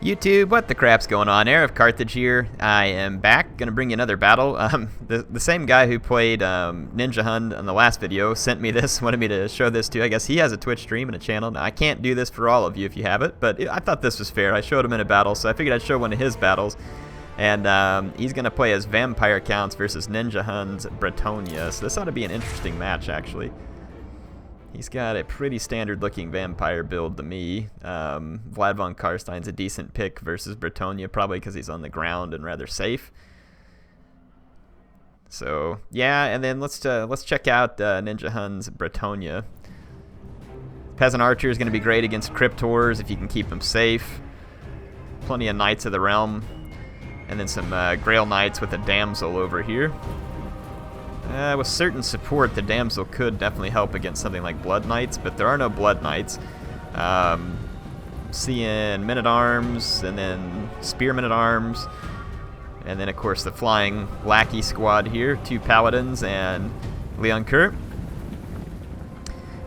YouTube, what the crap's going on? HeirofCarthage here. I am back, gonna bring you another battle. The same guy who played Ninjahund in the last video sent me this, wanted me to show this to. I guess he has a Twitch stream and a channel. Now, I can't do this for all of you if you have it, but I thought this was fair. I showed him in a battle, so I figured I'd show one of his battles. And he's gonna play as vampire counts versus Ninjahund's Bretonnia, so this ought to be an interesting match, actually. He's got a pretty standard-looking vampire build to me. Vlad von Karstein's a decent pick versus Bretonnia, probably because he's on the ground and rather safe. So yeah, and then let's check out Ninjahund's Bretonnia. Peasant Archer is going to be great against Cryptors if you can keep them safe. Plenty of Knights of the Realm, and then some Grail Knights with a Damsel over here. With certain support, the Damsel could definitely help against something like Blood Knights, but there are no Blood Knights. Seeing Men-at-Arms, and then Spearmen-at-Arms, and then, of course, the Flying Lackey squad here, 2 Paladins and Leon Kerr.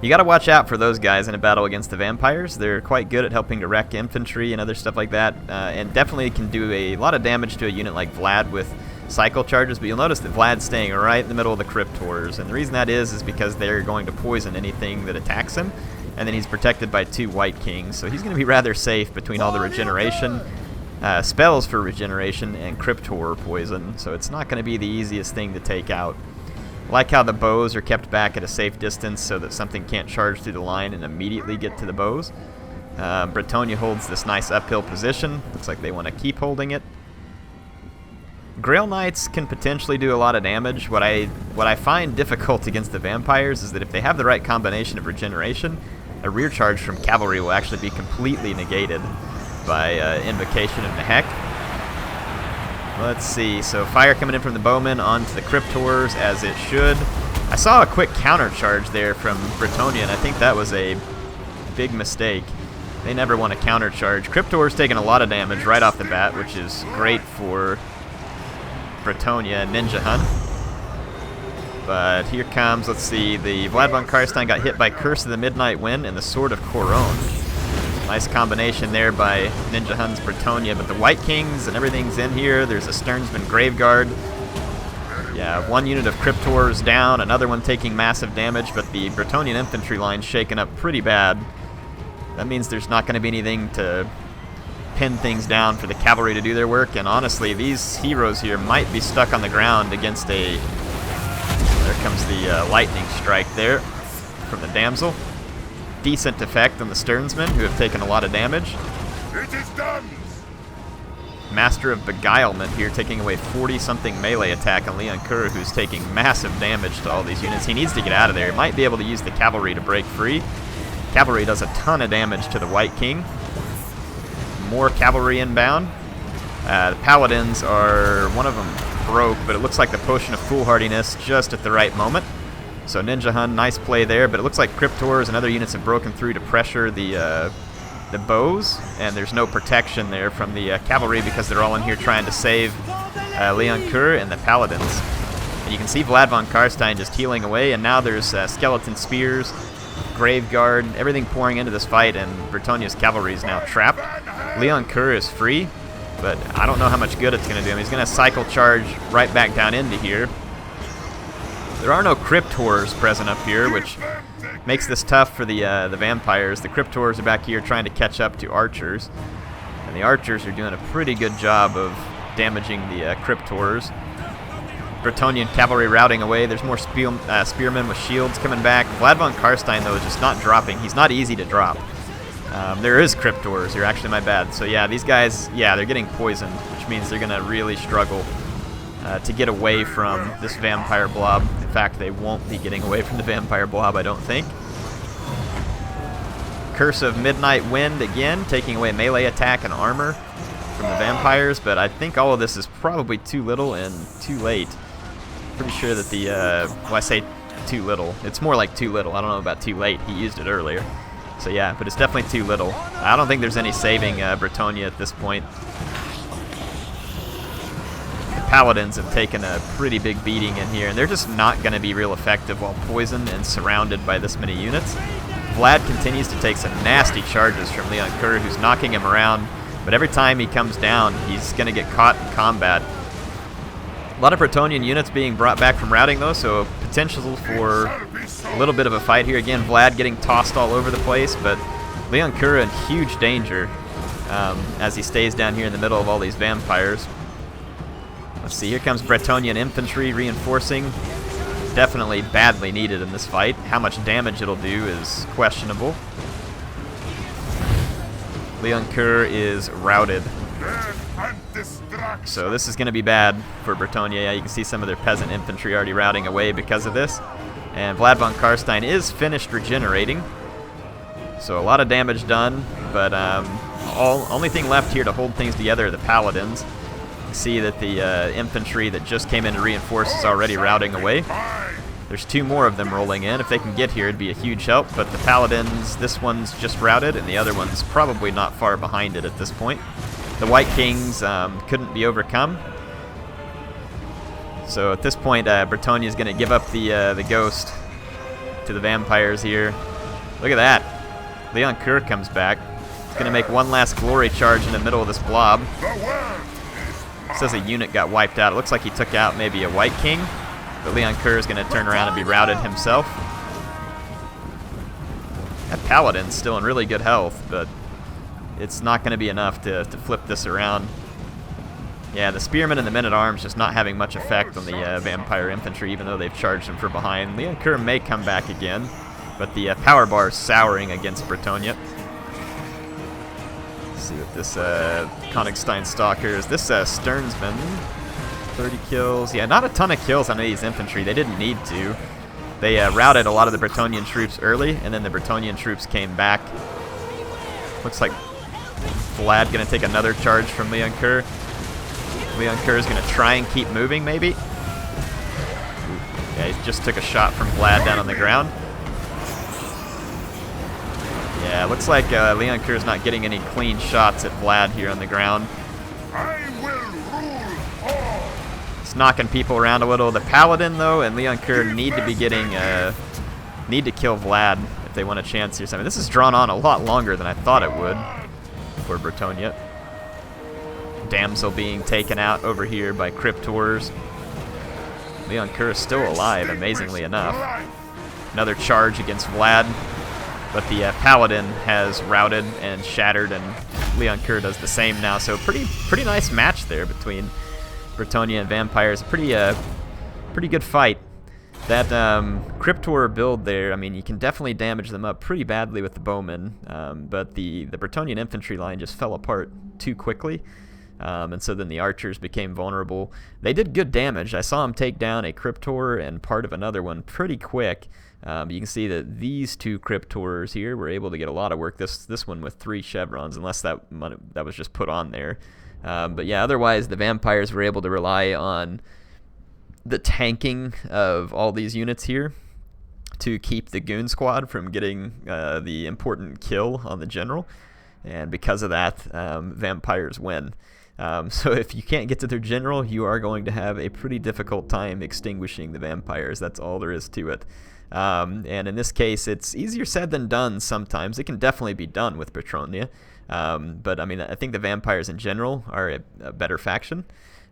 You gotta watch out for those guys in a battle against the vampires. They're quite good at helping to wreck infantry and other stuff like that, and definitely can do a lot of damage to a unit like Vlad with cycle charges, but you'll notice that Vlad's staying right in the middle of the Cryptors, and the reason that is because they're going to poison anything that attacks him, and then he's protected by 2 White Kings, so he's going to be rather safe between all the regeneration, spells for regeneration, and Cryptor poison, so it's not going to be the easiest thing to take out. I like how the bows are kept back at a safe distance so that something can't charge through the line and immediately get to the bows. Bretonnia holds this nice uphill position. Looks like they want to keep holding it. Grail Knights can potentially do a lot of damage. What I find difficult against the vampires is that if they have the right combination of regeneration, a rear charge from cavalry will actually be completely negated by Invocation of Nehek. Let's see, so fire coming in from the bowmen onto the Cryptors as it should. I saw a quick counter charge there from Bretonnia, and I think that was a big mistake. They never want to counter charge. Cryptor's taking a lot of damage right off the bat, which is great for Bretonnia and Ninjahund. But here comes, let's see, the Vlad von Karstein got hit by Curse of the Midnight Wind and the Sword of Coron. Nice combination there by Ninjahund's Bretonnia, but the White Kings and everything's in here. There's a Stearnsman Graveguard. Yeah, 1 unit of Cryptors down, another one taking massive damage, but the Bretonnian infantry line's shaken up pretty bad. That means there's not going to be anything to pin things down for the cavalry to do their work, and honestly, these heroes here might be stuck on the ground against a... There comes the lightning strike there from the Damsel. Decent effect on the Stearnsmen, who have taken a lot of damage. It is done! Master of Beguilement here, taking away 40-something melee attack on Leon Kerr, who's taking massive damage to all these units. He needs to get out of there. He might be able to use the cavalry to break free. Cavalry does a ton of damage to the White King. More cavalry inbound. The Paladins are, one of them broke, but it looks like the Potion of Foolhardiness just at the right moment. So Ninjahund, nice play there, but it looks like Cryptors and other units have broken through to pressure the bows, and there's no protection there from the cavalry because they're all in here trying to save Leon Kerr and the Paladins. And you can see Vlad von Karstein just healing away, and now there's skeleton spears, Graveguard, everything pouring into this fight, and Bretonnia's cavalry is now trapped. Leon Kerr is free, but I don't know how much good it's going to do him. He's going to cycle charge right back down into here. There are no Cryptors present up here, which makes this tough for the vampires. The Cryptors are back here trying to catch up to archers, and the archers are doing a pretty good job of damaging the Cryptors. Bretonnian cavalry routing away. There's more spearmen with shields coming back. Vlad von Karstein, though, is just not dropping. He's not easy to drop. There is Cryptors here, actually, my bad. So yeah, these guys, yeah, they're getting poisoned, which means they're going to really struggle to get away from this vampire blob. In fact, they won't be getting away from the vampire blob, I don't think. Curse of Midnight Wind again, taking away melee attack and armor from the vampires, but I think all of this is probably too little and too late. Pretty sure that the, well, I say too little. It's more like too little. I don't know about too late. He used it earlier. So yeah, but it's definitely too little. I don't think there's any saving Bretonnia at this point. Paladins have taken a pretty big beating in here, and they're just not going to be real effective while poisoned and surrounded by this many units. Vlad continues to take some nasty charges from Leon Kerr, who's knocking him around. But every time he comes down, he's going to get caught in combat. A lot of Bretonnian units being brought back from routing, though, so potential for a little bit of a fight here. Again, Vlad getting tossed all over the place, but Leon Kura in huge danger as he stays down here in the middle of all these vampires. Let's see, here comes Bretonnian infantry reinforcing. Definitely badly needed in this fight. How much damage it'll do is questionable. Leon Kura is routed. So this is going to be bad for Bretonnia. Yeah, you can see some of their peasant infantry already routing away because of this. And Vlad von Karstein is finished regenerating. So a lot of damage done, but only thing left here to hold things together are the paladins. You can see that the infantry that just came in to reinforce is already routing away. There's 2 more of them rolling in. If they can get here, it'd be a huge help, but the paladins, this one's just routed, and the other one's probably not far behind it at this point. The White Kings couldn't be overcome. So at this point, Bretonnia is going to give up the ghost to the vampires here. Look at that. Leon Kura comes back. He's going to make one last glory charge in the middle of this blob. It says a unit got wiped out. It looks like he took out maybe a White King. But Leon Kura is going to turn around and be routed himself. That Paladin's still in really good health, but it's not going to be enough to flip this around. Yeah, the Spearmen and the Men-at-Arms just not having much effect on the Vampire Infantry, even though they've charged them from behind. Leon Kura may come back again, but the power bar is souring against Bretonnia. Let's see what this Königstein Stalkers, this Sternsman, 30 kills. Yeah, not a ton of kills on these infantry. They didn't need to. They routed a lot of the Bretonnian troops early, and then the Bretonnian troops came back. Looks like Vlad going to take another charge from Leon Kura. Leon Kura is going to try and keep moving, maybe. Yeah, he just took a shot from Vlad down on the ground. Yeah, looks like Leon Kura is not getting any clean shots at Vlad here on the ground. Knocking people around a little. The Paladin, though, and Leon Kura need to be getting, need to kill Vlad if they want a chance here. I mean, this is drawn on a lot longer than I thought it would for Bretonnia. Damsel being taken out over here by Cryptors. Leon Kura is still alive, amazingly enough. Another charge against Vlad, but the Paladin has routed and shattered, and Leon Kura does the same now. So pretty nice match there between Bretonnia and Vampires. A pretty good fight. That Cryptor build there, I mean, you can definitely damage them up pretty badly with the bowmen, but the Bretonnian infantry line just fell apart too quickly, and so then the archers became vulnerable. They did good damage. I saw them take down a Cryptor and part of another one pretty quick. You can see that these 2 Cryptors here were able to get a lot of work. This one with 3 chevrons, unless that was just put on there. But yeah, otherwise the Vampires were able to rely on the tanking of all these units here to keep the Goon Squad from getting the important kill on the General. And because of that, Vampires win. So if you can't get to their General, you are going to have a pretty difficult time extinguishing the Vampires. That's all there is to it. And in this case, it's easier said than done sometimes. It can definitely be done with Bretonnia. But I mean, I think the Vampires in general are a better faction.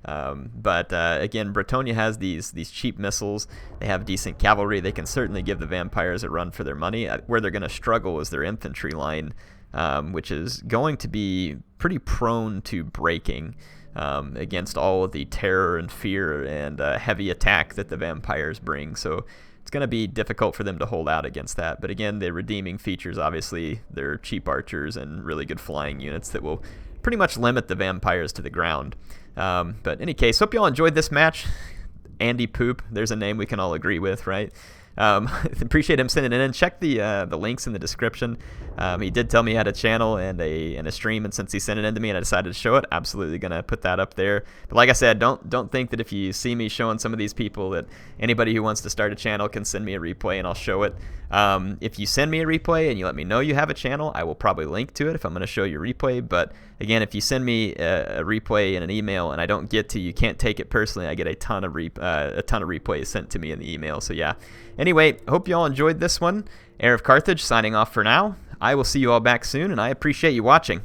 But again, Bretonnia has these cheap missiles. They have decent cavalry. They can certainly give the Vampires a run for their money. Where they're going to struggle is their infantry line, which is going to be pretty prone to breaking against all of the terror and fear and heavy attack that the Vampires bring. So it's going to be difficult for them to hold out against that. But again, the redeeming features, obviously, they're cheap archers and really good flying units that will pretty much limit the Vampires to the ground. But in any case, hope you all enjoyed this match. Andy Poop, there's a name we can all agree with, right? Appreciate him sending it in. Check the links in the description. He did tell me he had a channel and a stream, and since he sent it in to me and I decided to show it, absolutely gonna put that up there. But like I said, don't think that if you see me showing some of these people that anybody who wants to start a channel can send me a replay and I'll show it. If you send me a replay and you let me know you have a channel, I will probably link to it if I'm gonna show you a replay. But again, if you send me a replay in an email and I don't get to, you can't take it personally. I get a ton of replays sent to me in the email. So yeah. Anyway, hope you all enjoyed this one. HeirofCarthage signing off for now. I will see you all back soon, and I appreciate you watching.